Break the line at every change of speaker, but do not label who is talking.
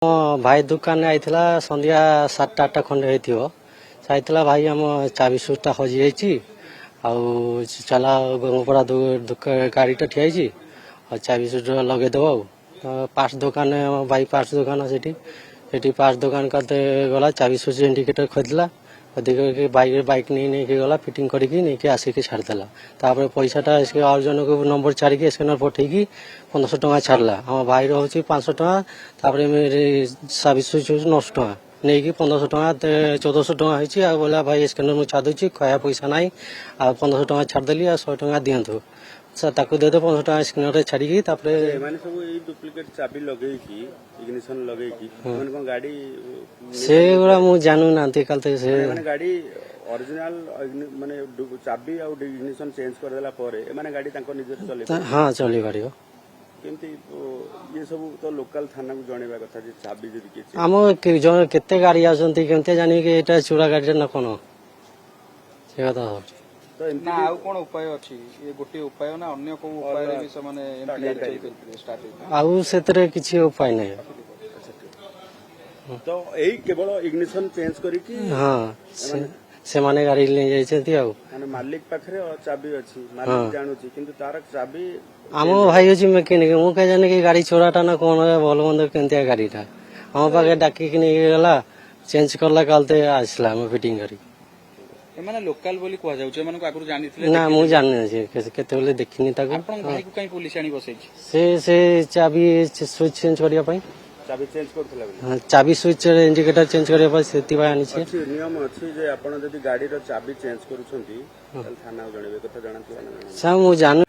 भाई दुकान आईला संध्या 7-8 खंडे होता भाई आम चाबी सुचटा हजि जाइए चला गंगपड़ा गाड़ीटा ठियाई चाबी सुच लगेदेव पास दुकान भाई पास दुकान से पास दुकान करते गला चाबी सुच इंडिकेटर खोदला खोदी बाइक नहीं गला फिटिंग करके आसिक छाड़देला पैसाटा और जन को नंबर छाड़ी स्कैनर पठेकी 1500 टका छाड़ला आम भाई रोचे 500 टका चाबी सुच 900 टका नहीं 1500 टका 1400 टका होती बोला भाई स्कैनर मुझे छाड़ी खया पैसा ना 1500 टका छाड़देली 100 टका दिंतु ताकू दे 1500 टका स्कैनर छाड़ी
डुप्लिकेट चाबी लगे इग्निशन लगे गाड़ी
से गुड़ा मु जानू ना कल से
गाड़ी ओरिजिनल माने चाबी आ इग्निशन चेंज कर देला परे माने गाड़ी तांको निजर चले
हां चली पारियो
केमती ये सब तो लोकल थाना को जणेबा कथा जे चाबी जदी के
आम केते गाड़ी आसंती केमते जानी कि एटा चूड़ा गाड़ी न कोन से कथा
तो ना आउ कोन उपाय अछि ये गोटे उपाय ना अन्य को उपाय रे से माने एमपी स्टार्ट
आउ सेतरे किछि उपाय नै
तो एई केवल इग्निशन चेंज करी कि
हां से माने गाड़ी ले जाय छथि आउ
माने मालिक पाखरे चाबी अछि मालिक जानू छी किंतु तार चाबी
आम भाई अछि मैकेनिक मु कह जाने कि गाड़ी चोराटा ना कोन भल मंद केनतिया गाड़ीटा हम पाके डाकी कि नै गेला चेंज करला कालते आसला हम फिटिंग करी
एमाने लोकल बोली कह जाउ छै माने आगु जानिथिले
ना मु जानने छै केते बेले देखिनी ताको
आपन भाई को कहीं पुलिस आनी बसै
से चाबी स्विच चेंज करिया पई
चाबी चेंज करथला
हाँ चाबी स्विच इंडिकेटर चेंज करबा सेति आनी छै
नियम अछि जे आपण जदी गाड़ी रो चाबी चेंज करूछंती थाना जणेबे कथा जानथि
मु जान